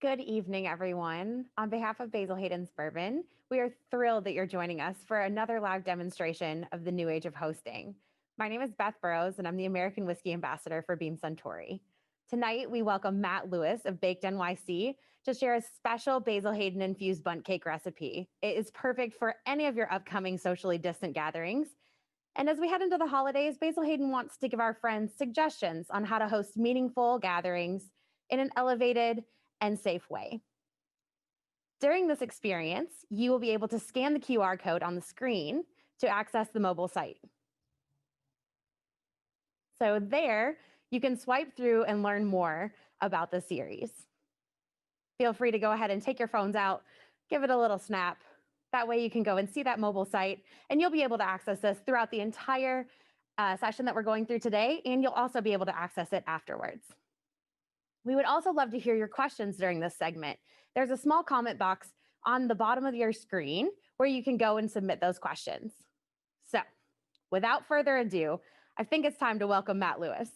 Good evening, everyone. On behalf of Basil Hayden's Bourbon, we are thrilled that you're joining us for another live demonstration of the new age of hosting. My name is Beth Burrows, and I'm the American Whiskey Ambassador for Beam Suntory. Tonight, we welcome Matt Lewis of Baked NYC to share a special Basil Hayden infused bundt cake recipe. It is perfect for any of your upcoming socially distant gatherings. And as we head into the holidays, Basil Hayden wants to give our friends suggestions on how to host meaningful gatherings in an elevated and safe way. During this experience, you will be able to scan the QR code on the screen to access the mobile site. So there, you can swipe through and learn more about the series. Feel free to go ahead and take your phones out, give it a little snap. That way you can go and see that mobile site, and you'll be able to access this throughout the entire session that we're going through today, and you'll also be able to access it afterwards. We would also love to hear your questions during this segment. There's a small comment box on the bottom of your screen where you can go and submit those questions. So without further ado, I think it's time to welcome Matt Lewis.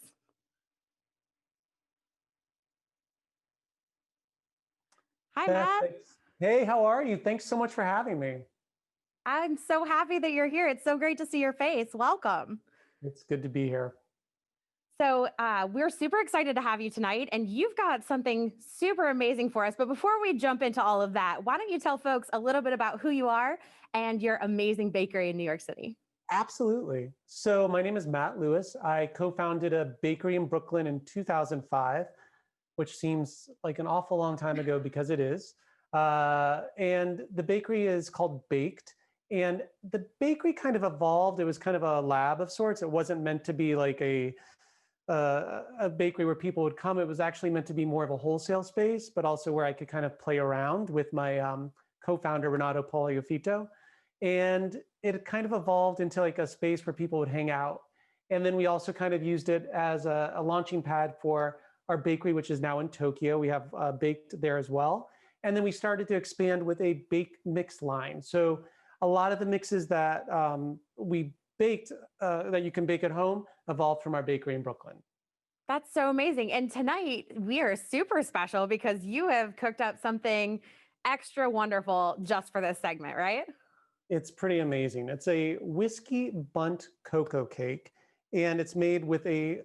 Hi, Beth, Matt. thanks. Hey, how are you? Thanks so much for having me. I'm so happy that you're here. It's so great to see your face. Welcome. It's good to be here. So we're super excited to have you tonight, and you've got something super amazing for us. But before we jump into all of that, why don't you tell folks a little bit about who you are and your amazing bakery in New York City? Absolutely. So my name is Matt Lewis. I co-founded a bakery in Brooklyn in 2005, which seems like an awful long time ago because it is. And the bakery is called Baked. And the bakery kind of evolved. It was kind of a lab of sorts. It wasn't meant to be like a bakery where people would come. It was actually meant to be more of a wholesale space, but also where I could kind of play around with my co-founder, Renato Poliofito. And it kind of evolved into like a space where people would hang out. And then we also kind of used it as a launching pad for our bakery, which is now in Tokyo. We have Baked there as well. And then we started to expand with a baked mix line. So a lot of the mixes that we baked that you can bake at home evolved from our bakery in Brooklyn. That's so amazing. And tonight we are super special because you have cooked up something extra wonderful just for this segment, right? It's pretty amazing. It's a whiskey bundt cocoa cake, and it's made with a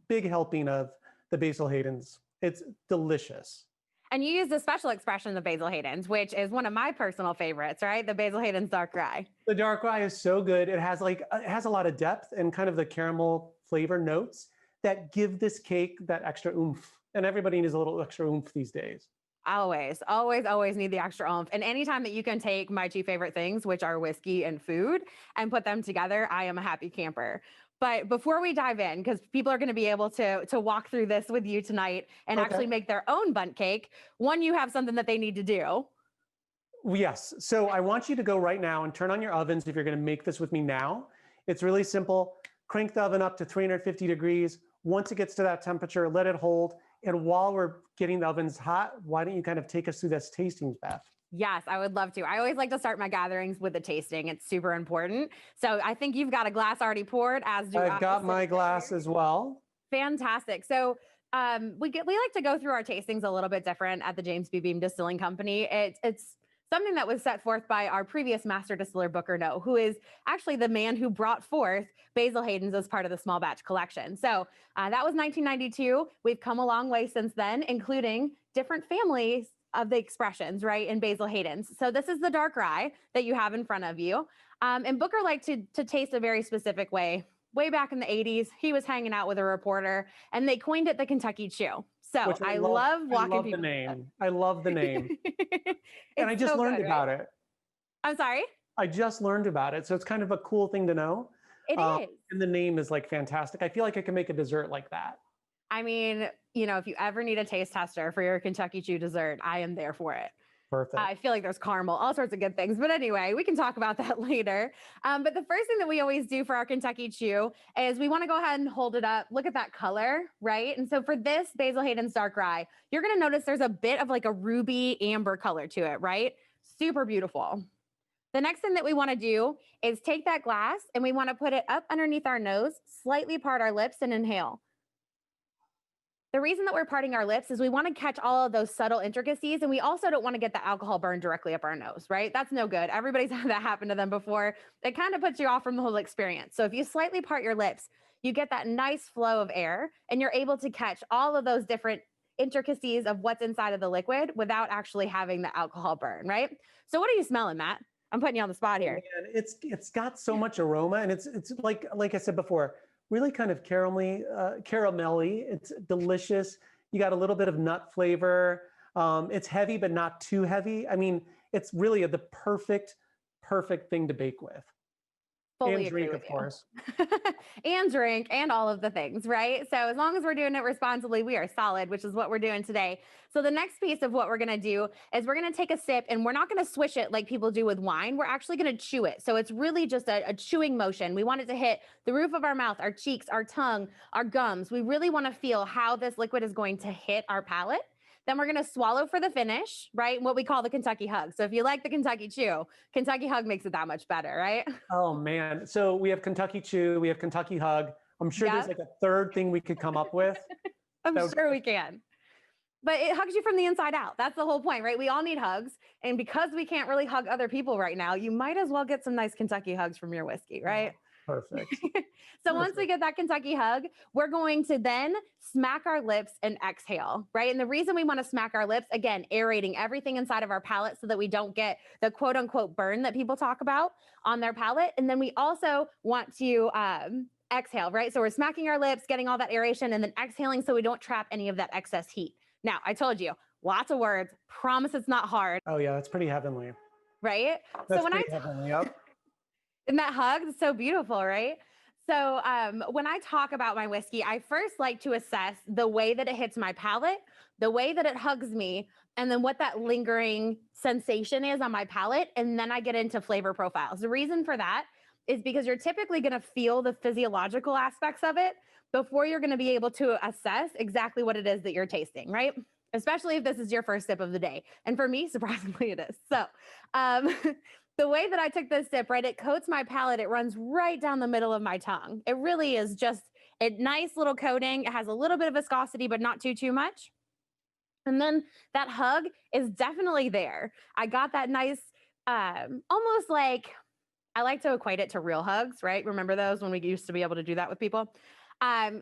big helping of the Basil Haydens. It's delicious. And you used a special expression, the Basil Hayden's, which is one of my personal favorites, right? The Basil Hayden's dark rye. The dark rye is so good. It has a lot of depth and kind of the caramel flavor notes that give this cake that extra oomph. And everybody needs a little extra oomph these days. Always, always, always need the extra oomph. And anytime that you can take my two favorite things, which are whiskey and food, and put them together, I am a happy camper. But before we dive in, because people are going to be able to walk through this with you tonight and actually make their own bundt cake, one, you have something that they need to do. Yes. So I want you to go right now and turn on your ovens if you're going to make this with me now. It's really simple. Crank the oven up to 350 degrees. Once it gets to that temperature, let it hold. And while we're getting the ovens hot, why don't you kind of take us through this tasting, Beth? Yes, I would love to. I always like to start my gatherings with a tasting. It's super important. So I think you've got a glass already poured, as do I. I've got my glass as well. Fantastic. So we like to go through our tastings a little bit different at the James B. Beam Distilling Company. It's something that was set forth by our previous master distiller, Booker Noe, who is actually the man who brought forth Basil Hayden's as part of the small batch collection. So that was 1992. We've come a long way since then, including different families of the expressions, right, in Basil Hayden's. So this is the dark rye that you have in front of you. And Booker liked to taste a very specific way. Way back in the 80s, he was hanging out with a reporter, and they coined it the Kentucky Chew. So I love walking people. I love the name. And I just learned about it. I'm sorry? I just learned about it. So it's kind of a cool thing to know. It is. And the name is like fantastic. I feel like I can make a dessert like that. I mean, if you ever need a taste tester for your Kentucky Chew dessert, I am there for it. Perfect. I feel like there's caramel, all sorts of good things. But anyway, we can talk about that later. But the first thing that we always do for our Kentucky Chew is we want to go ahead and hold it up. Look at that color, right? And so for this Basil Hayden's dark rye, you're going to notice there's a bit of like a ruby amber color to it, right? Super beautiful. The next thing that we want to do is take that glass and we want to put it up underneath our nose, slightly part our lips and inhale. The reason that we're parting our lips is we want to catch all of those subtle intricacies. And we also don't want to get the alcohol burn directly up our nose, right? That's no good. Everybody's had that happen to them before. It kind of puts you off from the whole experience. So if you slightly part your lips, you get that nice flow of air and you're able to catch all of those different intricacies of what's inside of the liquid without actually having the alcohol burn, right? So what are you smelling, Matt? I'm putting you on the spot Oh, here. man, it's got so much aroma, and it's like I said before, really kind of caramelly. It's delicious. You got a little bit of nut flavor. It's heavy, but not too heavy. I mean, it's really the perfect thing to bake with. Fully And agree drink, with of you. course. And drink and all of the things, right? So as long as we're doing it responsibly, we are solid, which is what we're doing today. So the next piece of what we're going to do is we're going to take a sip and we're not going to swish it like people do with wine. We're actually going to chew it. So it's really just a chewing motion. We want it to hit the roof of our mouth, our cheeks, our tongue, our gums. We really want to feel how this liquid is going to hit our palate. Then we're going to swallow for the finish, right? What we call the Kentucky hug. So if you like the Kentucky chew, Kentucky hug makes it that much better, right? Oh man. So we have Kentucky Chew, we have Kentucky Hug. I'm sure there's Yep. like a third thing we could come up with. I'm That would- sure we can. But it hugs you from the inside out. That's the whole point, right? We all need hugs. And because we can't really hug other people right now, you might as well get some nice Kentucky hugs from your whiskey, right? Perfect. So once we get that Kentucky hug, we're going to then smack our lips and exhale, right? And the reason we want to smack our lips, again, aerating everything inside of our palate so that we don't get the quote unquote burn that people talk about on their palate. And then we also want to exhale, right? So we're smacking our lips, getting all that aeration, and then exhaling so we don't trap any of that excess heat. Now, I told you, lots of words, promise it's not hard, Oh yeah, that's pretty heavenly. right? That's So when pretty heavenly. Yep. and that hug is so beautiful, right? So when I talk about my whiskey, I first like to assess the way that it hits my palate, the way that it hugs me, and then what that lingering sensation is on my palate. And then I get into flavor profiles. The reason for that is because you're typically going to feel the physiological aspects of it before you're going to be able to assess exactly what it is that you're tasting, right? Especially if this is your first sip of the day. And for me, surprisingly, it is. So, the way that I took this sip, right, it coats my palate. It runs right down the middle of my tongue. It really is just a nice little coating. It has a little bit of viscosity, but not too much. And then that hug is definitely there. I got that nice, almost like, I like to equate it to real hugs, right? Remember those when we used to be able to do that with people?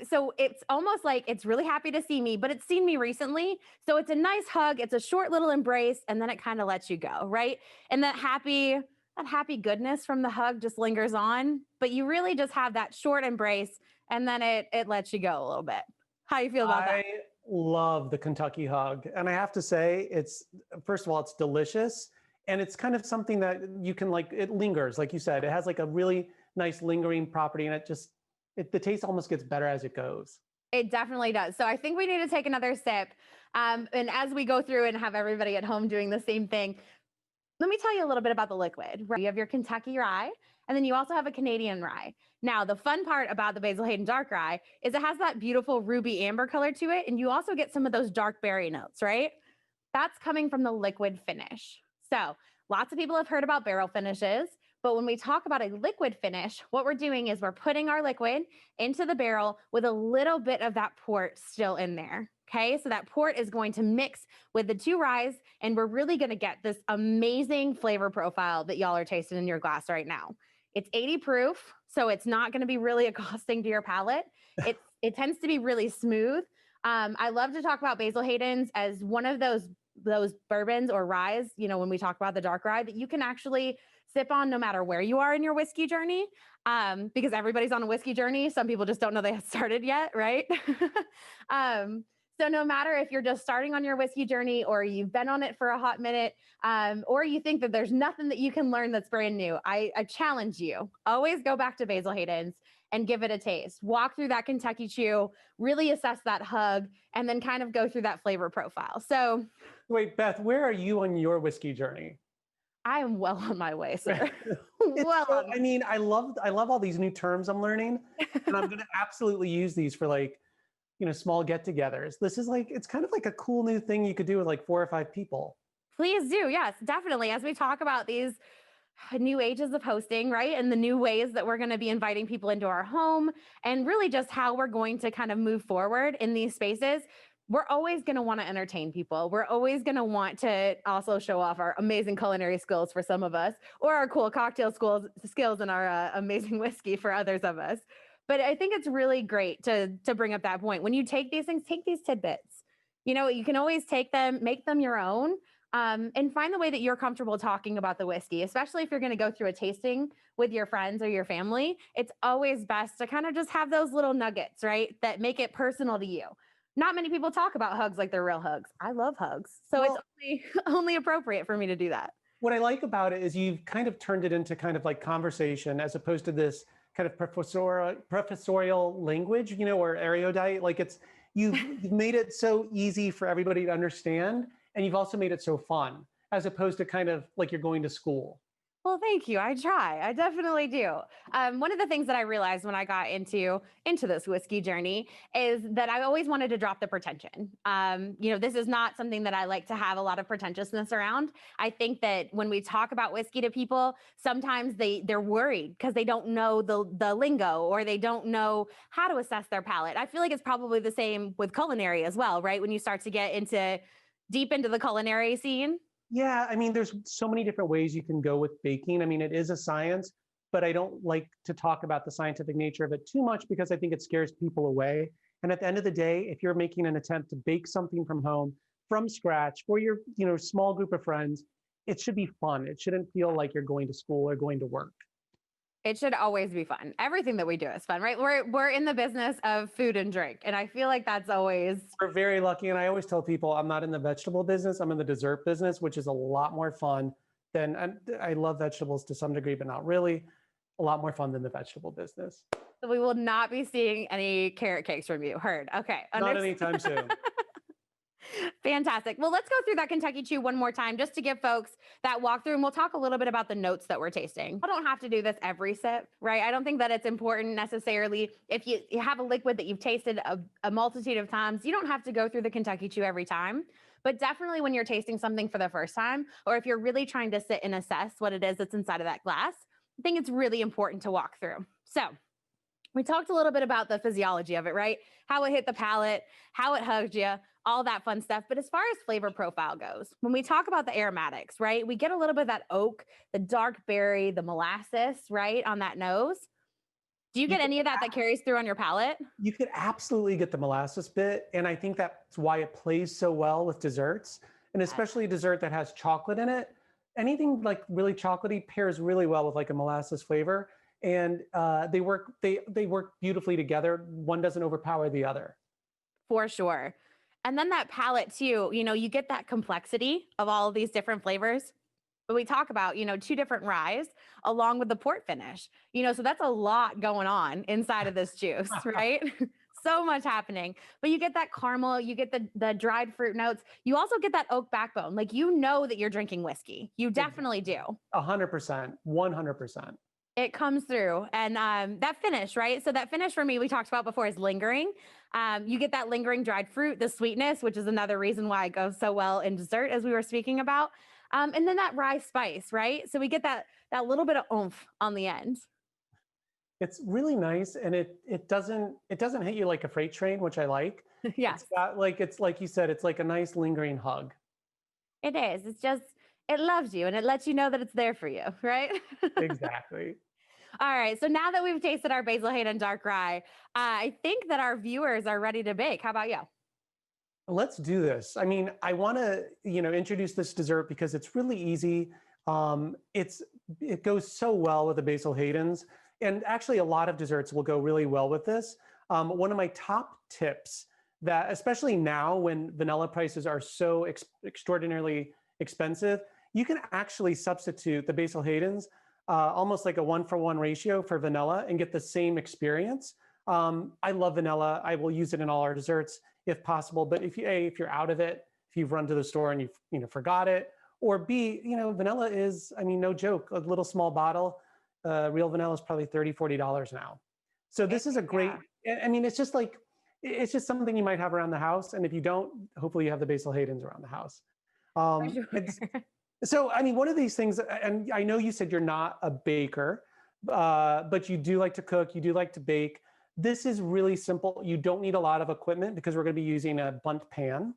So it's almost like it's really happy to see me, but it's seen me recently. So it's a nice hug. It's a short little embrace, and then it kind of lets you go, right? And that happy goodness from the hug just lingers on, but you really just have that short embrace, and then it lets you go a little bit. How you feel about that? I love the Kentucky Hug. And I have to say, first of all, it's delicious. And it's kind of something that you can it lingers, like you said. It has like a really nice lingering property, and the taste almost gets better as it goes. It definitely does. So I think we need to take another sip. And as we go through and have everybody at home doing the same thing, let me tell you a little bit about the liquid. You have your Kentucky rye, and then you also have a Canadian rye. Now, the fun part about the Basil Hayden dark rye is it has that beautiful ruby amber color to it, and you also get some of those dark berry notes, right? That's coming from the liquid finish. So lots of people have heard about barrel finishes, but when we talk about a liquid finish, what we're doing is we're putting our liquid into the barrel with a little bit of that port still in there. Okay, so that port is going to mix with the two ryes, and we're really going to get this amazing flavor profile that y'all are tasting in your glass right now. It's 80 proof, so it's not going to be really accosting to your palate. It tends to be really smooth. I love to talk about Basil Hayden's as one of those bourbons or ryes, when we talk about the dark rye, that you can actually sip on no matter where you are in your whiskey journey, because everybody's on a whiskey journey. Some people just don't know they have started yet, right? So no matter if you're just starting on your whiskey journey or you've been on it for a hot minute, or you think that there's nothing that you can learn that's brand new, I challenge you, always go back to Basil Hayden's and give it a taste. Walk through that Kentucky chew, really assess that hug, and then kind of go through that flavor profile. So wait, Beth, where are you on your whiskey journey? I am well on my way, sir. I love all these new terms I'm learning, and I'm going to absolutely use these for small get-togethers. This is it's kind of like a cool new thing you could do with 4 or 5 people. Please do. Yes, definitely. As we talk about these new ages of hosting, right? And the new ways that we're going to be inviting people into our home and really just how we're going to kind of move forward in these spaces. We're always going to want to entertain people. We're always going to want to also show off our amazing culinary skills for some of us, or our cool cocktail skills and our amazing whiskey for others of us. But I think it's really great to bring up that point. When you take these things, take these tidbits. You can always take them, make them your own, and find the way that you're comfortable talking about the whiskey, especially if you're going to go through a tasting with your friends or your family. It's always best to kind of just have those little nuggets, right? That make it personal to you. Not many people talk about hugs like they're real hugs. I love hugs. So Well, it's only appropriate for me to do that. what I like about it is you've kind of turned it into kind of like conversation as opposed to this kind of professorial language, or erudite. Like you've made it so easy for everybody to understand, and you've also made it so fun, as opposed to kind of like you're going to school. Well, thank you. I try. I definitely do. One of the things that I realized when I got into this whiskey journey is that I always wanted to drop the pretension. This is not something that I like to have a lot of pretentiousness around. I think that when we talk about whiskey to people, sometimes they're worried because they don't know the lingo, or they don't know how to assess their palate. I feel like it's probably the same with culinary as well, right? When you start to get deep into the culinary scene. Yeah, I mean, there's so many different ways you can go with baking. I mean, it is a science, but I don't like to talk about the scientific nature of it too much because I think it scares people away. And at the end of the day, if you're making an attempt to bake something from home, from scratch, for your, small group of friends, it should be fun. It shouldn't feel like you're going to school or going to work. It should always be fun. Everything that we do is fun, right? We're in the business of food and drink, and I feel like that's always. We're very lucky, and I always tell people I'm not in the vegetable business. I'm in the dessert business, which is a lot more fun than, and I love vegetables to some degree, but not really. A lot more fun than the vegetable business. So we will not be seeing any carrot cakes from you. Heard. Okay. Not anytime soon. Fantastic. Well, let's go through that Kentucky Chew one more time just to give folks that walkthrough, and we'll talk a little bit about the notes that we're tasting. I don't have to do this every sip, right? I don't think that it's important necessarily. If you have a liquid that you've tasted a multitude of times, you don't have to go through the Kentucky Chew every time. But definitely when you're tasting something for the first time, or if you're really trying to sit and assess what it is that's inside of that glass, I think it's really important to walk through. So we talked a little bit about the physiology of it, right? How it hit the palate, how it hugged you, all that fun stuff. But as far as flavor profile goes, when we talk about the aromatics, right, we get a little bit of that oak, the dark berry, the molasses, right, on that nose. Do you get any of that carries through on your palate? You could absolutely get the molasses bit. And I think that's why it plays so well with desserts, and especially a dessert that has chocolate in it. Anything like really chocolatey pairs really well with like a molasses flavor. And they work beautifully together. One doesn't overpower the other. For sure. And then that palate too, you get that complexity of all of these different flavors. But we talk about, 2 different ryes along with the port finish, so that's a lot going on inside of this juice, right? So much happening. But you get that caramel, you get the dried fruit notes. You also get that oak backbone. Like, that you're drinking whiskey. You definitely do. 100%, 100%. It comes through. And that finish, right? So that finish for me, we talked about before, is lingering. You get that lingering dried fruit, the sweetness, which is another reason why it goes so well in dessert, as we were speaking about. And then that rye spice, right? So we get that little bit of oomph on the end. It's really nice, and it doesn't hit you like a freight train, which I like. Yes. It's like you said, it's like a nice lingering hug. It is. It's just, it loves you, and it lets you know that it's there for you, right? Exactly. All right. So now that we've tasted our Basil Hayden dark rye, I think that our viewers are ready to bake. How about you? Let's do this. I mean, I want to, introduce this dessert because it's really easy. It goes so well with the Basil Haydens, and actually a lot of desserts will go really well with this. One of my top tips, that especially now when vanilla prices are so extraordinarily expensive, you can actually substitute the Basil Haydens almost like a 1-for-1 ratio for vanilla and get the same experience. I love vanilla. I will use it in all our desserts if possible. But if you're out of it, if you've run to the store and you've forgot it, or B, vanilla is, I mean, no joke, a little small bottle, real vanilla is probably $30, $40 now. So this is a great, I mean, it's just something you might have around the house. And if you don't, hopefully you have the Basil Haydens around the house. Sure. So, I mean, one of these things, and I know you said you're not a baker, but you do like to cook, you do like to bake. This is really simple. You don't need a lot of equipment because we're going to be using a Bundt pan.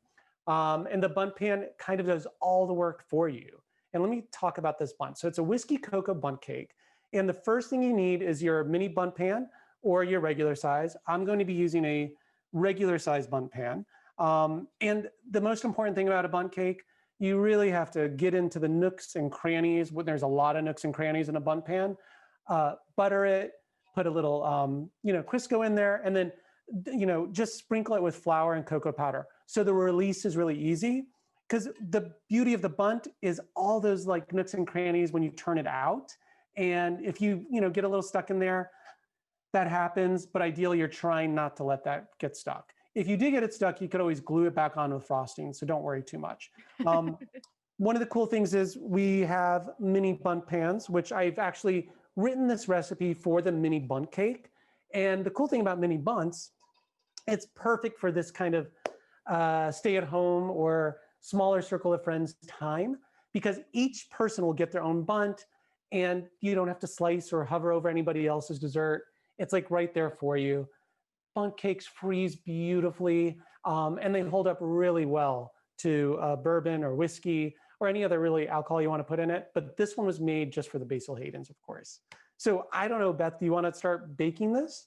And the Bundt pan kind of does all the work for you. And let me talk about this Bundt. So it's a whiskey cocoa Bundt cake. And the first thing you need is your mini Bundt pan or your regular size. I'm going to be using a regular size Bundt pan. And the most important thing about a Bundt cake, you really have to get into the nooks and crannies. There's a lot of nooks and crannies in a Bundt pan. Butter it, put a little, Crisco in there, and then, just sprinkle it with flour and cocoa powder. So the release is really easy, because the beauty of the Bundt is all those like nooks and crannies when you turn it out. And if you, get a little stuck in there, that happens. But ideally, you're trying not to let that get stuck. If you do get it stuck, you could always glue it back on with frosting. So don't worry too much. One of the cool things is we have mini Bundt pans, which I've actually written this recipe for the mini Bundt cake. And the cool thing about mini Bundts, it's perfect for this kind of stay at home or smaller circle of friends time, because each person will get their own Bundt and you don't have to slice or hover over anybody else's dessert. It's like right there for you. Bundt cakes freeze beautifully, and they hold up really well to bourbon or whiskey or any other really alcohol you want to put in it. But this one was made just for the Basil Haydens, of course. So I don't know, Beth, do you want to start baking this?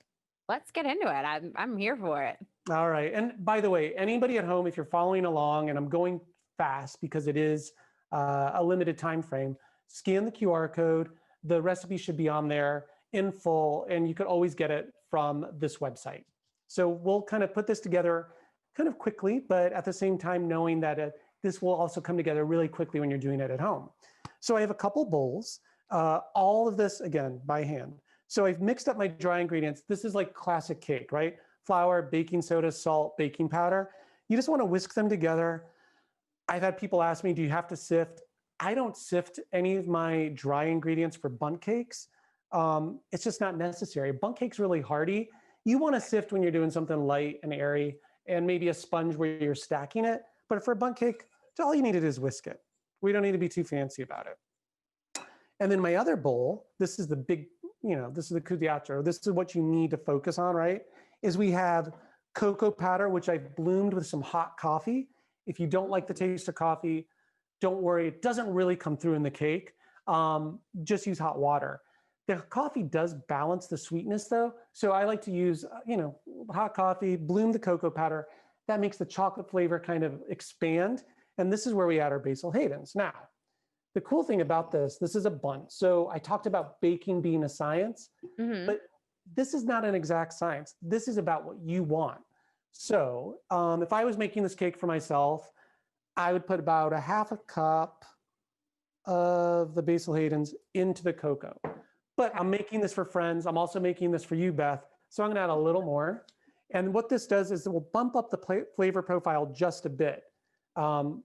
Let's get into it. I'm here for it. All right. And by the way, anybody at home, if you're following along, and I'm going fast because it is a limited time frame, scan the QR code. The recipe should be on there in full, and you could always get it from this website. So we'll kind of put this together kind of quickly, but at the same time, knowing that this will also come together really quickly when you're doing it at home. So I have a couple bowls, all of this, again, by hand. So I've mixed up my dry ingredients. This is like classic cake, right? Flour, baking soda, salt, baking powder. You just want to whisk them together. I've had people ask me, do you have to sift? I don't sift any of my dry ingredients for Bundt cakes. It's just not necessary. Bundt cake's really hearty. You want to sift when you're doing something light and airy, and maybe a sponge where you're stacking it. But for a Bundt cake, all you need to do is whisk it. We don't need to be too fancy about it. And then my other bowl, this is the big, this is the coup d'etre. This is what you need to focus on, right? Is we have cocoa powder, which I've bloomed with some hot coffee. If you don't like the taste of coffee, don't worry. It doesn't really come through in the cake. Just use hot water. The coffee does balance the sweetness though. So I like to use, hot coffee, bloom the cocoa powder. That makes the chocolate flavor kind of expand. And this is where we add our Basil Haydens. Now, the cool thing about this is a Bundt. So I talked about baking being a science, but this is not an exact science. This is about what you want. So if I was making this cake for myself, I would put about a half a cup of the Basil Haydens into the cocoa. But I'm making this for friends. I'm also making this for you, Beth. So I'm going to add a little more. And what this does is it will bump up the flavor profile just a bit.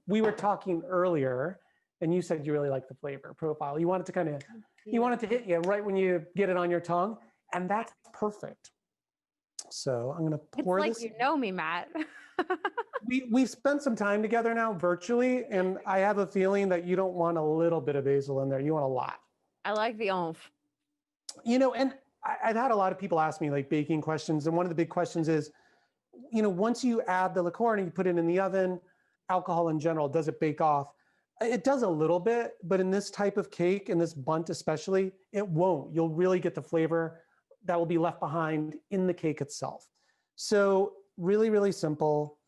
We were talking earlier, and you said you really like the flavor profile. You want it to kind of, you want it to hit you right when you get it on your tongue, and that's perfect. So I'm going to pour this. It's like you know me, Matt. We've spent some time together now virtually, and I have a feeling that you don't want a little bit of basil in there. You want a lot. I like the oomph. And I've had a lot of people ask me like baking questions. And one of the big questions is, once you add the liqueur and you put it in the oven, alcohol in general, does it bake off? It does a little bit, but in this type of cake, in this Bundt especially, it won't. You'll really get the flavor that will be left behind in the cake itself. So really, really simple.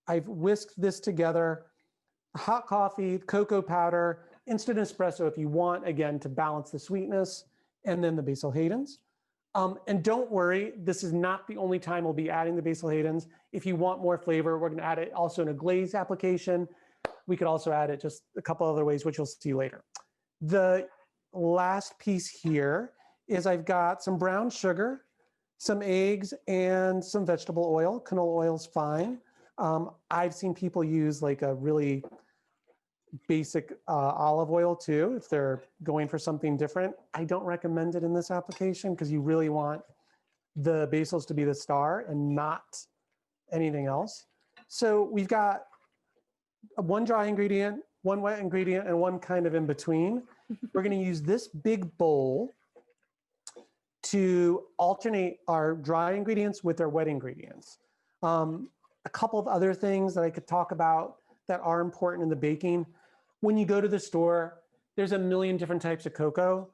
I've whisked this together. Hot coffee, cocoa powder, instant espresso if you want, again, to balance the sweetness, and then the Basil Haydens. And don't worry, this is not the only time we'll be adding the Basil Haydens. If you want more flavor, we're going to add it also in a glaze application. We could also add it just a couple other ways, which you'll see later. The last piece here is I've got some brown sugar, some eggs, and some vegetable oil. Canola oil is fine. I've seen people use like a really basic olive oil too, if they're going for something different. I don't recommend it in this application because you really want the basils to be the star and not anything else. So we've got one dry ingredient, one wet ingredient and one kind of in between. We're going to use this big bowl to alternate our dry ingredients with our wet ingredients. A couple of other things that I could talk about that are important in the baking. When you go to the store, there's a million different types of cocoa.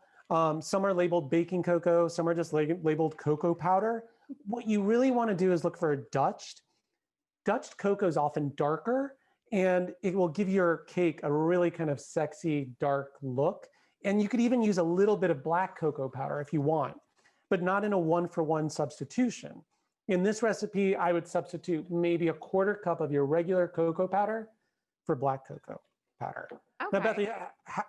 Some are labeled baking cocoa, some are just labeled cocoa powder. What you really want to do is look for a Dutched. Dutched cocoa is often darker, and it will give your cake a really kind of sexy, dark look. And you could even use a little bit of black cocoa powder if you want, but not in a one-for-one substitution. In this recipe, I would substitute maybe a quarter cup of your regular cocoa powder for black cocoa powder. Okay. Now, Bethany,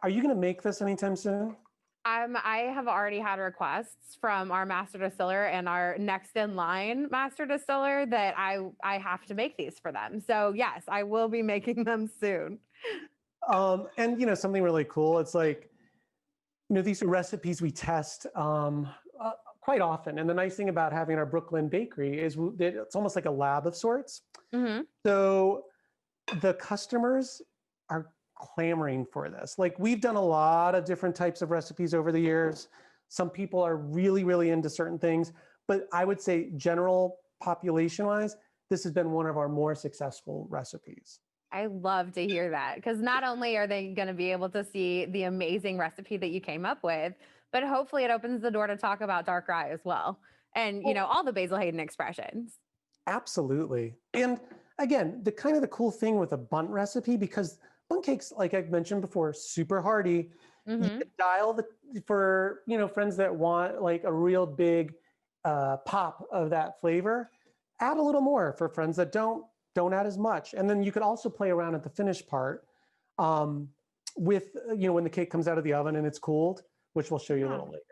are you going to make this anytime soon? I have already had requests from our master distiller and our next in line master distiller that I have to make these for them. So yes, I will be making them soon. And you know, something really cool. It's like, you know, these are recipes we test quite often. And the nice thing about having our Brooklyn bakery is that it's almost like a lab of sorts. Mm-hmm. So the customers are clamoring for this. Like, we've done a lot of different types of recipes over the years. Some people are really, really into certain things, but I would say general population wise, this has been one of our more successful recipes. I love to hear that, because not only are they going to be able to see the amazing recipe that you came up with, but hopefully it opens the door to talk about dark rye as well. And, you know, all the Basil Hayden expressions. Absolutely. And again, the kind of the cool thing with a Bundt recipe, because Bundt cakes, like I mentioned before, super hearty. Mm-hmm. You can dial for, you know, friends that want like a real big pop of that flavor, add a little more. For friends that don't add as much. And then you could also play around at the finished part with, you know, when the cake comes out of the oven and it's cooled, which we'll show you a little later.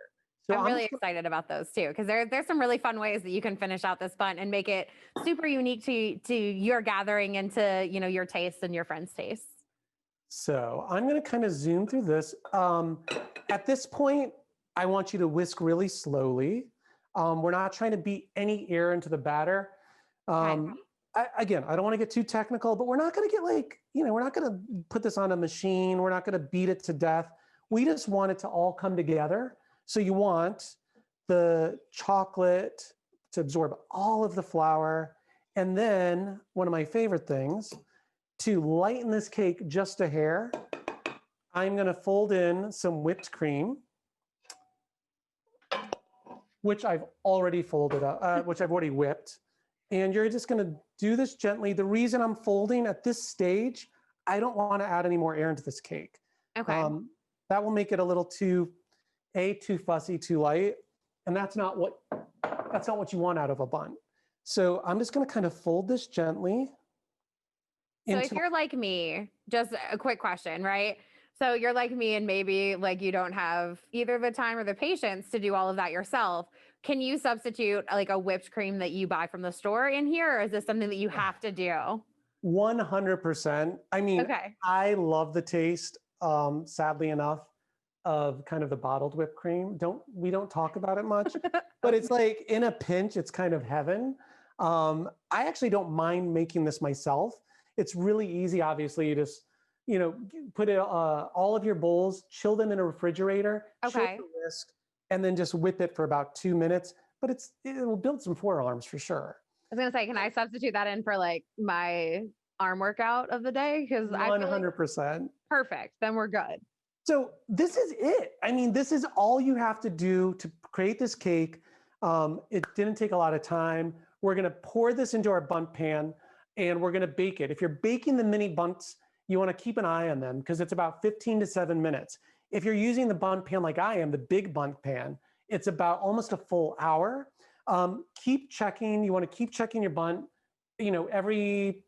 So I'm really excited about those too, because there's some really fun ways that you can finish out this Bundt and make it super unique to your gathering and to, you know, your tastes and your friends' tastes. So I'm going to kind of zoom through this. At this point, I want you to whisk really slowly. We're not trying to beat any air into the batter. Again, I don't want to get too technical, but we're not going to get like, you know, we're not going to put this on a machine. We're not going to beat it to death. We just want it to all come together. So you want the chocolate to absorb all of the flour. And then one of my favorite things, to lighten this cake just a hair, I'm going to fold in some whipped cream, which I've already folded up, which I've already whipped. And you're just going to do this gently. The reason I'm folding at this stage, I don't want to add any more air into this cake. Okay. That will make it a little too fussy, too light. And that's not what you want out of a Bundt. So I'm just going to kind of fold this gently. So if you're like me, just a quick question, right? So you're like me and maybe like you don't have either the time or the patience to do all of that yourself. Can you substitute like a whipped cream that you buy from the store in here? Or is this something that you have to do? 100%. I mean, okay. I love the taste, sadly enough, of kind of the bottled whipped cream. We don't talk about it much, but it's like in a pinch, it's kind of heaven. I actually don't mind making this myself. It's really easy. Obviously, you just, you know, put it, all of your bowls, chill them in a refrigerator, Okay. whisk, and then just whip it for about 2 minutes. But it will build some forearms for sure. I was gonna say, can I substitute that in for like my arm workout of the day? Because 100%. Perfect. Then we're good. So this is it. I mean, this is all you have to do to create this cake. It didn't take a lot of time. We're going to pour this into our Bundt pan and we're going to bake it. If you're baking the mini Bundts, you want to keep an eye on them because it's about 15 to 7 minutes. If you're using the Bundt pan like I am, the big Bundt pan, it's about almost a full hour. Keep checking. You want to keep checking your Bundt, you know, every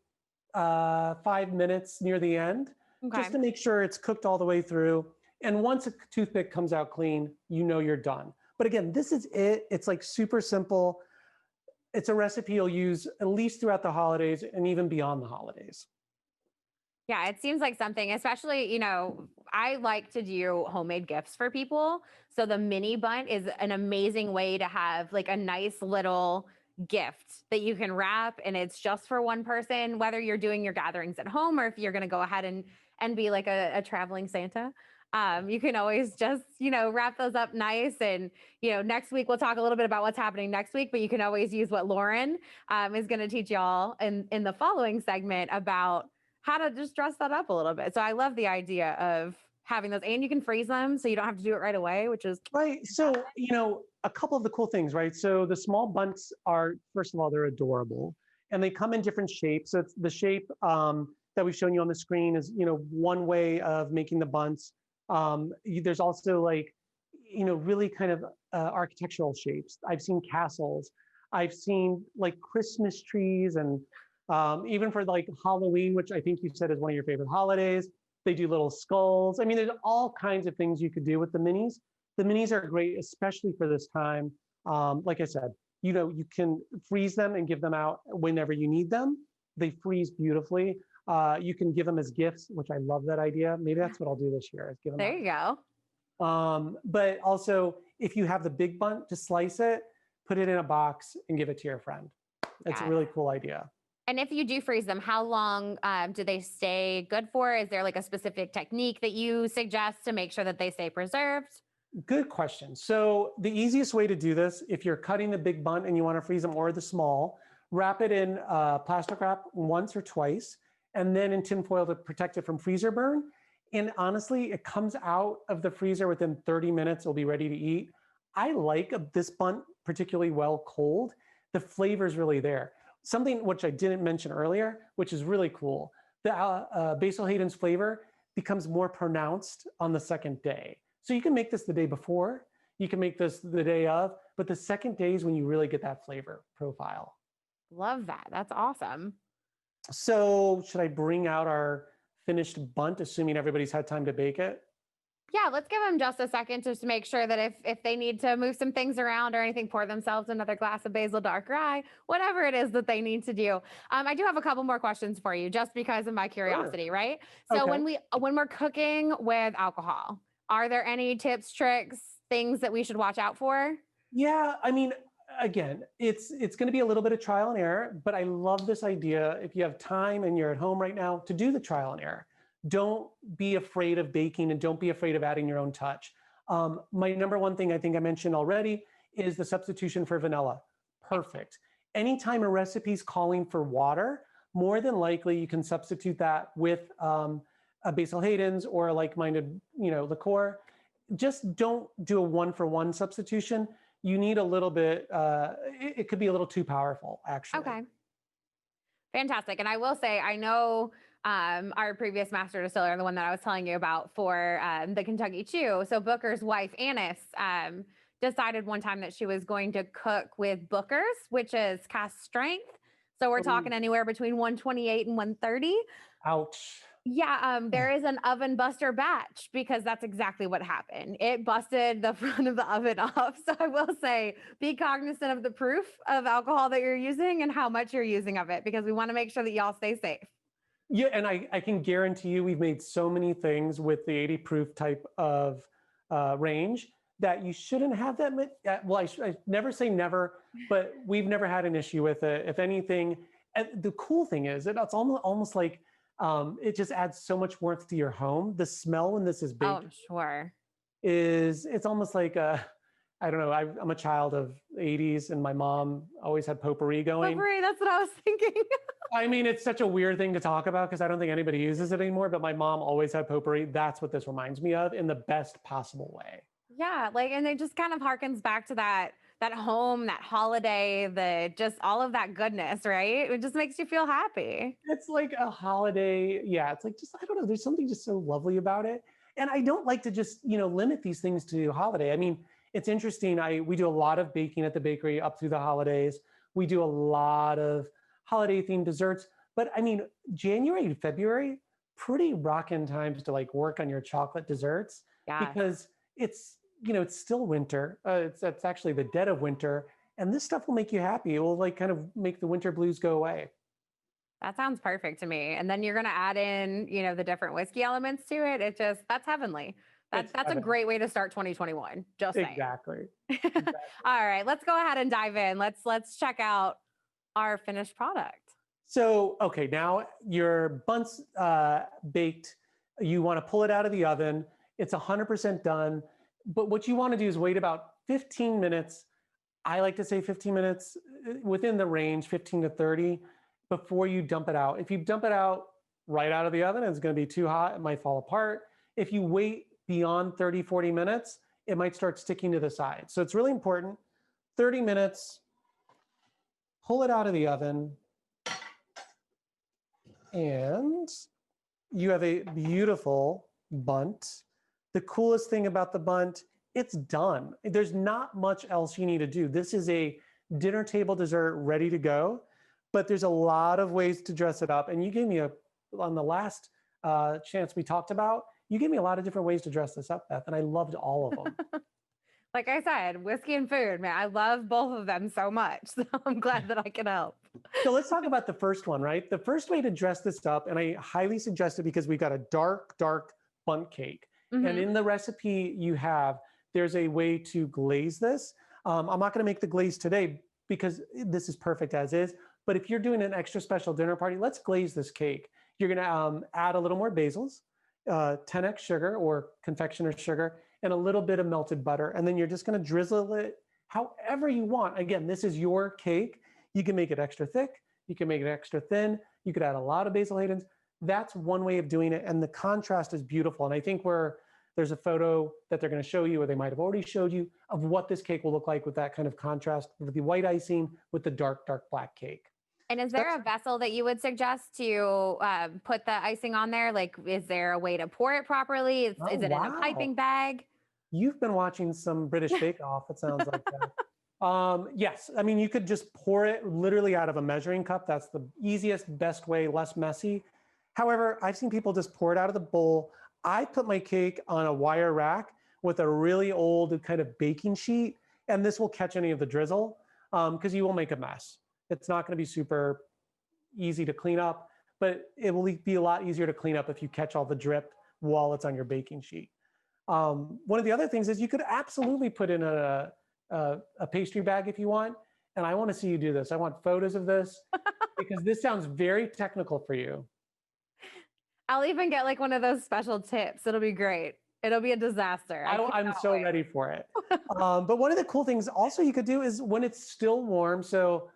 5 minutes near the end, just to make sure it's cooked all the way through. And once a toothpick comes out clean, you know you're done. But again, this is it. It's like super simple. It's a recipe you'll use at least throughout the holidays and even beyond the holidays. Yeah, it seems like something, especially, you know, I like to do homemade gifts for people. So the mini Bundt is an amazing way to have like a nice little gift that you can wrap, and it's just for one person, whether you're doing your gatherings at home or if you're going to go ahead and be like a traveling Santa. You can always just, wrap those up nice. And, next week we'll talk a little bit about what's happening next week, but you can always use what Lauren is going to teach y'all in the following segment about how to just dress that up a little bit. So I love the idea of having those, and you can freeze them so you don't have to do it right away, which is Right. So, a couple of the cool things, right? So the small bunts are, first of all, they're adorable and they come in different shapes. So it's the shape that we've shown you on the screen is, one way of making the bunts. There's also like, really kind of architectural shapes. I've seen castles. I've seen like Christmas trees and even for like Halloween, which I think you said is one of your favorite holidays, they do little skulls. I mean, there's all kinds of things you could do with the minis. The minis are great, especially for this time. Like I said, you can freeze them and give them out whenever you need them. They freeze beautifully. You can give them as gifts, which I love that idea. Maybe that's what I'll do this year, is give them there you go. But also, if you have the big bunt, just slice it, put it in a box, and give it to your friend. It's a really cool idea. And if you do freeze them, how long do they stay good for? Is there like a specific technique that you suggest to make sure that they stay preserved? Good question. So the easiest way to do this, if you're cutting the big bunt and you want to freeze them, or the small, wrap it in plastic wrap once or twice, and then in tin foil to protect it from freezer burn. And honestly, it comes out of the freezer within 30 minutes. It'll be ready to eat. I like this bunt particularly well cold. The flavor is really there. Something which I didn't mention earlier, which is really cool, the Basil Hayden's flavor becomes more pronounced on the second day. So you can make this the day before, you can make this the day of, but the second day is when you really get that flavor profile. Love that. That's awesome. So should I bring out our finished bunt, assuming everybody's had time to bake it? Yeah, let's give them just a second just to make sure that if they need to move some things around or anything, pour themselves another glass of basil dark rye, whatever it is that they need to do. I do have a couple more questions for you just because of my curiosity, Sure. right? So Okay. when we're cooking with alcohol, are there any tips, tricks, things that we should watch out for? Yeah, I mean, again, it's going to be a little bit of trial and error, but I love this idea. If you have time and you're at home right now, to do the trial and error. Don't be afraid of baking and don't be afraid of adding your own touch. My number one thing I think I mentioned already is the substitution for vanilla. Perfect. Anytime a recipe's calling for water, more than likely you can substitute that with a Basil Hayden's or a like-minded, liqueur. Just don't do a one-for-one substitution. You need a little bit, it could be a little too powerful, actually. Okay. Fantastic. And I will say, I know our previous master distiller, the one that I was telling you about for the Kentucky Chew. So Booker's wife, Annis, decided one time that she was going to cook with Booker's, which is cast strength. So we're talking anywhere between 128 and 130. Ouch. Yeah, there is an oven buster batch because that's exactly what happened. It busted the front of the oven off. So I will say, be cognizant of the proof of alcohol that you're using and how much you're using of it, because we want to make sure that y'all stay safe. Yeah, and I can guarantee you we've made so many things with the 80 proof type of range that you shouldn't have that much. Well, I never say never, but we've never had an issue with it. If anything, the cool thing is it's almost like it just adds so much warmth to your home. The smell when this is baked, I'm sure. it's almost like I don't know. I'm a child of the 80s, and my mom always had potpourri going. Potpourri, that's what I was thinking. I mean, it's such a weird thing to talk about because I don't think anybody uses it anymore, but my mom always had potpourri. That's what this reminds me of in the best possible way. Yeah, and it just kind of harkens back to that home, that holiday, just all of that goodness, right? It just makes you feel happy. It's like a holiday. Yeah, it's like I don't know, there's something just so lovely about it. And I don't like to just, limit these things to holiday. I mean, it's interesting. We do a lot of baking at the bakery up through the holidays. We do a lot of holiday themed desserts, but I mean, January and February, pretty rockin' times to work on your chocolate desserts because it's still winter. It's actually the dead of winter, and this stuff will make you happy. It will kind of make the winter blues go away. That sounds perfect to me. And then you're going to add in, the different whiskey elements to it. That's heavenly. That's a great way to start 2021. Just saying. Exactly. All right, let's go ahead and dive in. Let's check out our finished product. So, okay, now your bun's baked. You want to pull it out of the oven. It's 100% done. But what you want to do is wait about 15 minutes. I like to say 15 minutes, within the range, 15 to 30, before you dump it out. If you dump it out right out of the oven, it's going to be too hot. It might fall apart. If you wait beyond 30, 40 minutes, it might start sticking to the side. So it's really important. 30 minutes, pull it out of the oven, and you have a beautiful Bundt. The coolest thing about the Bundt, it's done. There's not much else you need to do. This is a dinner table dessert ready to go, but there's a lot of ways to dress it up. And you gave me on the last chance we talked about, you gave me a lot of different ways to dress this up, Beth, and I loved all of them. Like I said, whiskey and food, man, I love both of them so much. So I'm glad that I can help. So let's talk about the first one, right? The first way to dress this up, and I highly suggest it because we've got a dark, dark Bundt cake. Mm-hmm. And in the recipe you have, there's a way to glaze this. I'm not going to make the glaze today because this is perfect as is. But if you're doing an extra special dinner party, let's glaze this cake. You're going to add a little more basils, 10x sugar or confectioner's sugar, and a little bit of melted butter. And then you're just going to drizzle it however you want. Again, this is your cake. You can make it extra thick. You can make it extra thin. You could add a lot of Basil Haydens. That's one way of doing it. And the contrast is beautiful. And I think there's a photo that they're going to show you, or they might have already showed you, of what this cake will look like with that kind of contrast, with the white icing with the dark, dark black cake. And is there a vessel that you would suggest to put the icing on there? Like, is there a way to pour it properly? Is it in a piping bag? You've been watching some British Bake Off, it sounds like that. Yes, I mean, you could just pour it literally out of a measuring cup. That's the easiest, best way, less messy. However, I've seen people just pour it out of the bowl. I put my cake on a wire rack with a really old kind of baking sheet, and this will catch any of the drizzle because you will make a mess. It's not going to be super easy to clean up, but it will be a lot easier to clean up if you catch all the drip while it's on your baking sheet. One of the other things is you could absolutely put in a pastry bag if you want, and I want to see you do this. I want photos of this because this sounds very technical for you. I'll even get like one of those special tips. It'll be great. It'll be a disaster. I'm so ready for it. But one of the cool things also you could do is when it's still warm, so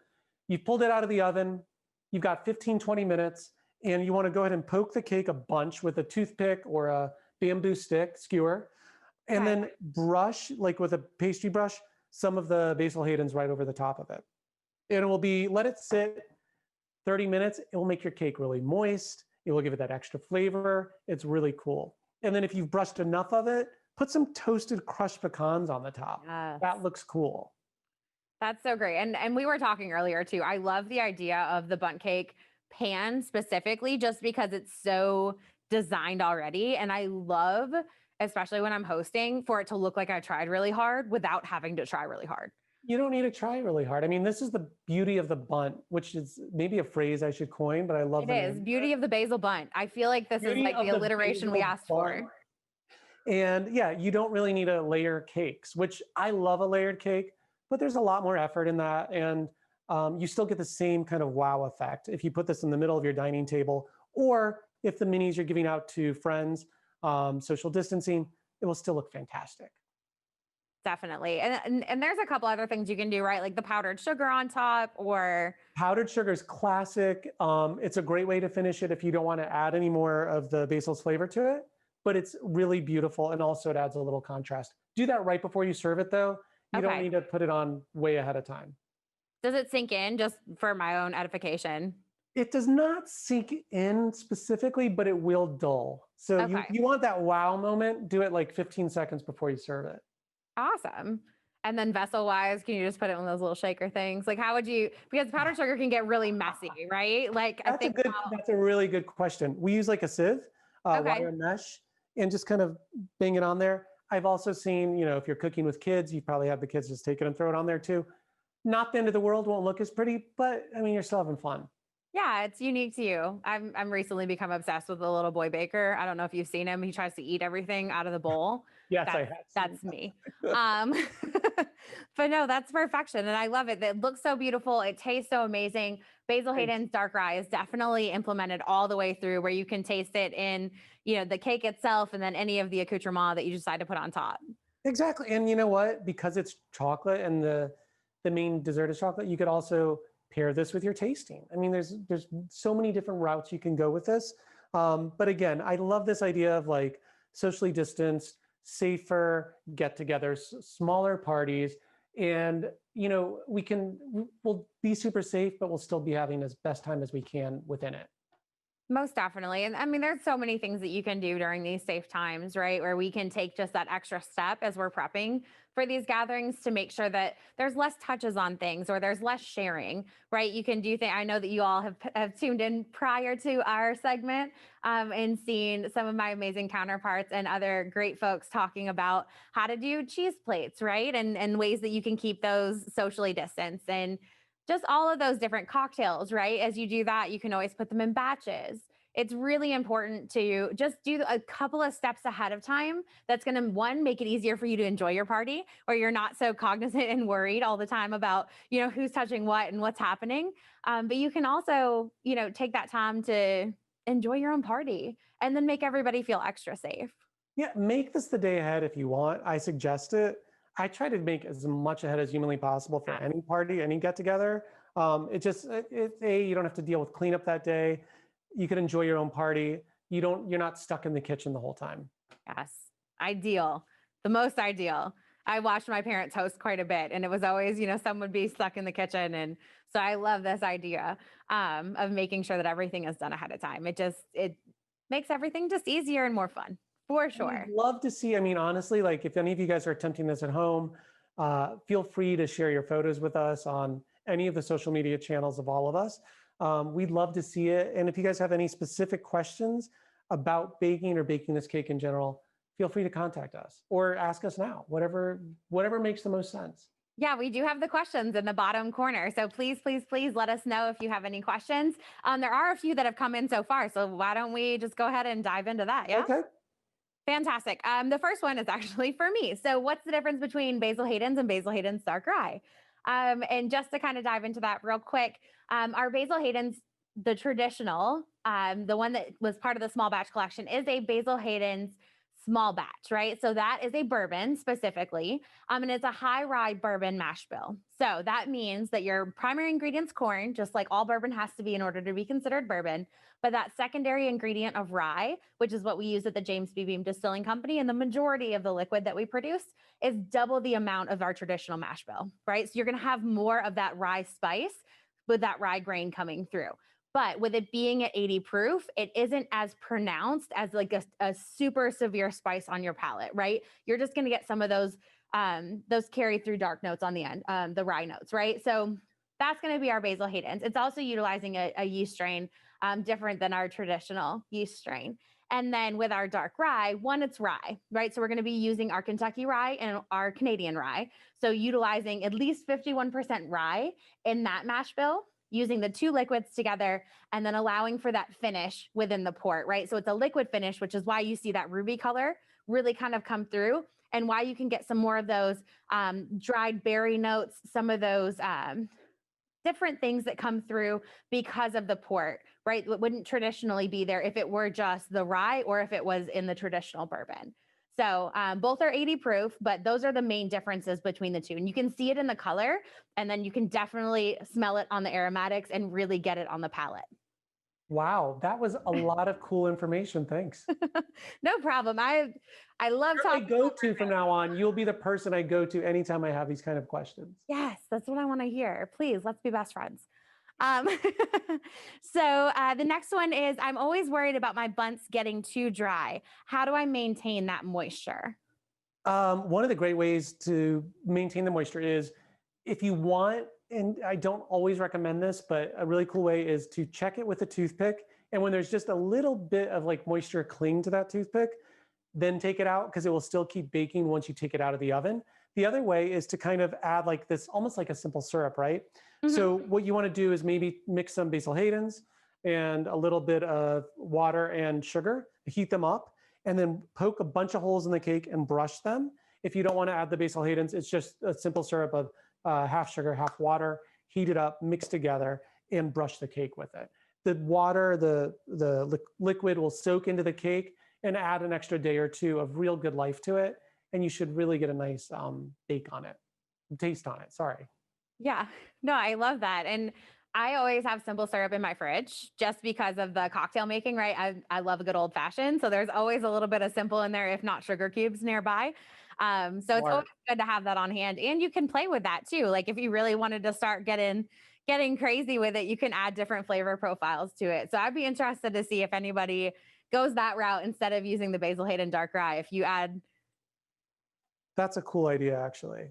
you pulled it out of the oven, you've got 15, 20 minutes, and you want to go ahead and poke the cake a bunch with a toothpick or a bamboo stick, skewer, and then brush, like with a pastry brush, some of the Basil Haydens right over the top of it. And it will be, let it sit 30 minutes. It will make your cake really moist. It will give it that extra flavor. It's really cool. And then if you've brushed enough of it, put some toasted crushed pecans on the top. Yes. That looks cool. That's so great. And we were talking earlier too. I love the idea of the Bundt cake pan specifically, just because it's so designed already. And I love, especially when I'm hosting, for it to look like I tried really hard without having to try really hard. You don't need to try really hard. I mean, this is the beauty of the Bundt, which is maybe a phrase I should coin, but I love it. It is beauty of the Basil Bundt. I feel like this is like the alliteration we asked for. And yeah, you don't really need to layer cakes, which I love a layered cake, but there's a lot more effort in that. And you still get the same kind of wow effect if you put this in the middle of your dining table, or if the minis you're giving out to friends, social distancing, it will still look fantastic. Definitely. And there's a couple other things you can do, right? Like the powdered sugar on top, or powdered sugar is classic. It's a great way to finish it if you don't want to add any more of the basil's flavor to it, but it's really beautiful. And also it adds a little contrast. Do that right before you serve it though. You don't need to put it on way ahead of time. Does it sink in, just for my own edification? It does not sink in specifically, but it will dull. So you want that wow moment, do it like 15 seconds before you serve it. Awesome. And then vessel wise, can you just put it in those little shaker things? Like how would you, because powdered sugar can get really messy, right? Like that's a really good question. We use like a sieve, wire mesh, and just kind of bang it on there. I've also seen, if you're cooking with kids, you probably have the kids just take it and throw it on there too. Not the end of the world, won't look as pretty, but I mean, you're still having fun. Yeah, it's unique to you. I'm recently become obsessed with the little boy baker. I don't know if you've seen him. He tries to eat everything out of the bowl. Yes, I That's have seen that's me. Um, but no, that's perfection, and I love it. It looks so beautiful. It tastes so amazing. Basil Thanks. Hayden's dark rye is definitely implemented all the way through, where you can taste it in the cake itself, and then any of the accoutrement that you decide to put on top. Exactly. And you know what? Because it's chocolate and the main dessert is chocolate, you could also pair this with your tasting. I mean, there's so many different routes you can go with this. But again, I love this idea of like socially distanced, safer get-togethers, smaller parties, and we'll be super safe, but we'll still be having as best time as we can within it. Most definitely. And I mean, there's so many things that you can do during these safe times, right? Where we can take just that extra step as we're prepping for these gatherings to make sure that there's less touches on things or there's less sharing, right? You can do things. I know that you all have tuned in prior to our segment and seen some of my amazing counterparts and other great folks talking about how to do cheese plates, right? And ways that you can keep those socially distanced. And just all of those different cocktails, right? As you do that, you can always put them in batches. It's really important to just do a couple of steps ahead of time. That's going to, one, make it easier for you to enjoy your party, where you're not so cognizant and worried all the time about, who's touching what and what's happening. But you can also, take that time to enjoy your own party and then make everybody feel extra safe. Yeah, make this the day ahead if you want. I suggest it. I try to make as much ahead as humanly possible for Yes. any party, any get together. You don't have to deal with cleanup that day. You can enjoy your own party. You're not stuck in the kitchen the whole time. Yes. Ideal. The most ideal. I watched my parents host quite a bit, and it was always, some would be stuck in the kitchen. And so I love this idea of making sure that everything is done ahead of time. It makes everything just easier and more fun, for And we'd sure. love to see, I mean, honestly, like if any of you guys are attempting this at home, feel free to share your photos with us on any of the social media channels of all of us. We'd love to see it. And if you guys have any specific questions about baking or baking this cake in general, feel free to contact us or ask us now, whatever makes the most sense. Yeah, we do have the questions in the bottom corner. So please, please, please let us know if you have any questions. There are a few that have come in so far. So why don't we just go ahead and dive into that? Yeah. Okay. Fantastic. The first one is actually for me. So, what's the difference between Basil Hayden's and Basil Hayden's dark rye? And just to kind of dive into that real quick, our Basil Hayden's, the traditional, the one that was part of the small batch collection, is a Basil Hayden's small batch, right? So that is a bourbon specifically, and it's a high rye bourbon mash bill. So that means that your primary ingredient's corn, just like all bourbon has to be in order to be considered bourbon. But that secondary ingredient of rye, which is what we use at the James B. Beam Distilling Company, and the majority of the liquid that we produce is double the amount of our traditional mash bill, right? So you're going to have more of that rye spice with that rye grain coming through. But with it being at 80 proof, it isn't as pronounced as like a super severe spice on your palate, right? You're just going to get some of those carry through dark notes on the end, the rye notes, right? So that's going to be our Basil Hayden's. It's also utilizing a yeast strain different than our traditional yeast strain. And then with our dark rye, one, it's rye, right? So we're going to be using our Kentucky rye and our Canadian rye. So utilizing at least 51% rye in that mash bill, using the two liquids together, and then allowing for that finish within the port, right? So it's a liquid finish, which is why you see that ruby color really kind of come through, and why you can get some more of those dried berry notes, some of those different things that come through because of the port, right? It wouldn't traditionally be there if it were just the rye or if it was in the traditional bourbon. So both are 80 proof, but those are the main differences between the two. And you can see it in the color, and then you can definitely smell it on the aromatics and really get it on the palate. Wow, that was a lot of cool information. Thanks. No problem. I love You're my talking. go-to from now on. You'll be the person I go to anytime I have these kind of questions. Yes, that's what I want to hear. Please, let's be best friends. Um, the next one is, I'm always worried about my bunts getting too dry. How do I maintain that moisture? One of the great ways to maintain the moisture is, if you want, and I don't always recommend this, but a really cool way is to check it with a toothpick. And when there's just a little bit of like moisture cling to that toothpick, then take it out, because it will still keep baking once you take it out of the oven. The other way is to kind of add like this, almost like a simple syrup, right? Mhm. So what you want to do is maybe mix some Basil Hayden's and a little bit of water and sugar, heat them up, and then poke a bunch of holes in the cake and brush them. If you don't want to add the Basil Hayden's, it's just a simple syrup of half sugar, half water, heat it up, mix together, and brush the cake with it. The water, the liquid will soak into the cake and add an extra day or two of real good life to it. And you should really get a nice bake on it, taste on it, sorry. Yeah. No, I love that. And I always have simple syrup in my fridge just because of the cocktail making, right? I love a good old fashioned. So there's always a little bit of simple in there, if not sugar cubes nearby. So it's always Smart. good to have that on hand. And you can play with that too. Like if you really wanted to start getting crazy with it, you can add different flavor profiles to it. So I'd be interested to see if anybody goes that route instead of using the Basil Hayden dark rye. If you add, That's a cool idea, actually.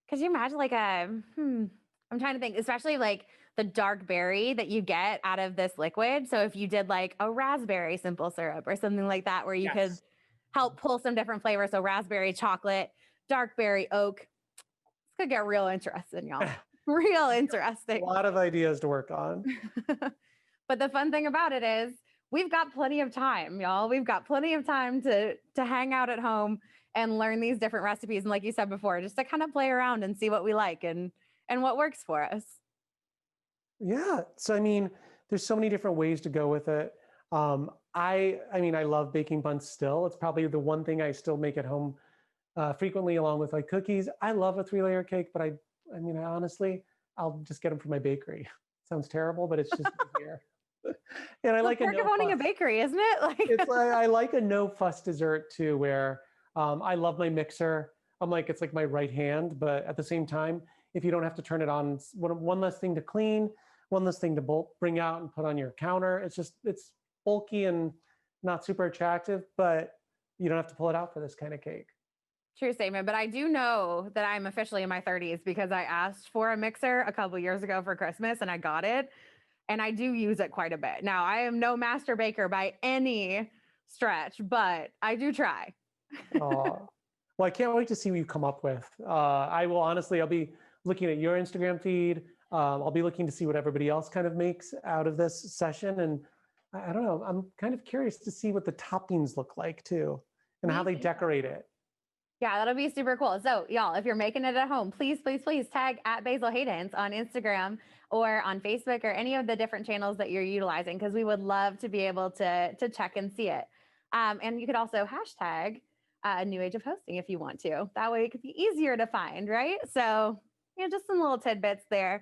could you imagine like I'm trying to think, especially like the dark berry that you get out of this liquid. So if you did like a raspberry simple syrup or something like that, where you could Yes. help pull some different flavors. So raspberry, chocolate, dark berry, oak. This could get real interesting, y'all. Real A interesting. lot of ideas to work on. But the fun thing about it is we've got plenty of time, y'all. We've got plenty of time to hang out at home and learn these different recipes. And like you said before, just to kind of play around and see what we like and what works for us. Yeah. So I mean, there's so many different ways to go with it. I mean, I love baking buns still. It's probably the one thing I still make at home frequently, along with like cookies. I love a 3-layer cake, but I mean, honestly, I'll just get them from my bakery. Sounds terrible, but it's just easier. And I The like a perk of no owning a fuss. bakery, isn't it? It's Like like I like a no fuss dessert too, where I love my mixer. I'm like it's like my right hand, but at the same time, if you don't have to turn it on, it's one less thing to clean, one less thing to bring out and put on your counter. It's bulky and not super attractive, but you don't have to pull it out for this kind of cake. true statement. But I do know that I'm officially in my 30s because I asked for a mixer a couple years ago for Christmas and I got it. And I do use it quite a bit. Now, I am no master baker by any stretch, but I do try. Uh, well, I can't wait to see what you come up with. I will honestly, I'll be looking at your Instagram feed. I'll be looking to see what everybody else kind of makes out of this session. And I don't know, I'm kind of curious to see what the toppings look like too and how Me they too. decorate it. Yeah, that'll be super cool. So, y'all, if you're making it at home, please, please, please tag at Basil Hayden's on Instagram or on Facebook or any of the different channels that you're utilizing because we would love to be able to check and see it. And you could also hashtag New Age of Hosting if you want to. That way, it could be easier to find, right? So, just some little tidbits there.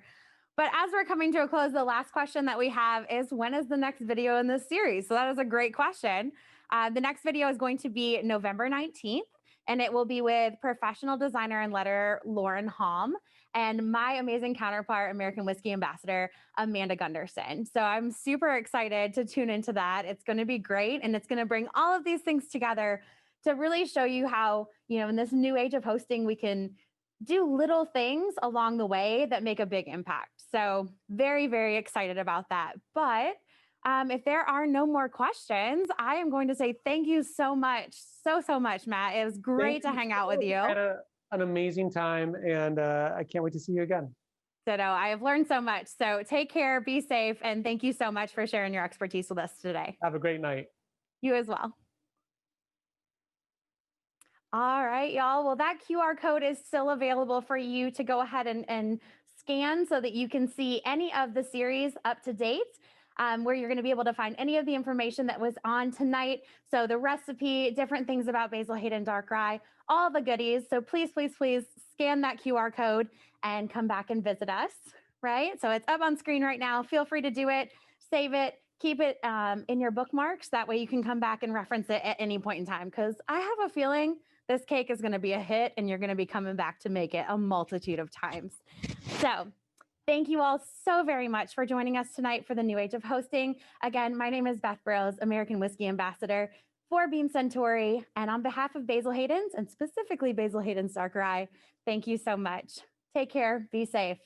But as we're coming to a close, the last question that we have is when is the next video in this series? So that is a great question. The next video is going to be November 19th, and it will be with professional designer and letterer Lauren Hom and my amazing counterpart, American Whiskey Ambassador Amanda Gunderson. So I'm super excited to tune into that. It's going to be great, and it's going to bring all of these things together to really show you how, in this new age of hosting, we can do little things along the way that make a big impact. So very, very excited about that. But if there are no more questions, I am going to say thank you so much, so much, Matt. It was Thank great to you hang out with so you. much. I had an amazing time and I can't wait to see you again. So I have learned so much. So take care, be safe, and thank you so much for sharing your expertise with us today. Have a great night. You as well. All right, y'all. Well, that QR code is still available for you to go ahead and scan so that you can see any of the series up to date, where you're going to be able to find any of the information that was on tonight. So the recipe, different things about Basil Hayden Dark Rye, all the goodies. So please, please, please scan that QR code and come back and visit us, right? So it's up on screen right now. Feel free to do it, save it, keep it in your bookmarks. That way you can come back and reference it at any point in time, because I have a feeling this cake is going to be a hit and you're going to be coming back to make it a multitude of times. So thank you all so very much for joining us tonight for the New Age of Hosting. Again, my name is Beth Burrows, American Whiskey Ambassador for Beam Suntory. And on behalf of Basil Hayden's and specifically Basil Hayden's Dark Rye, thank you so much. Take care. Be safe.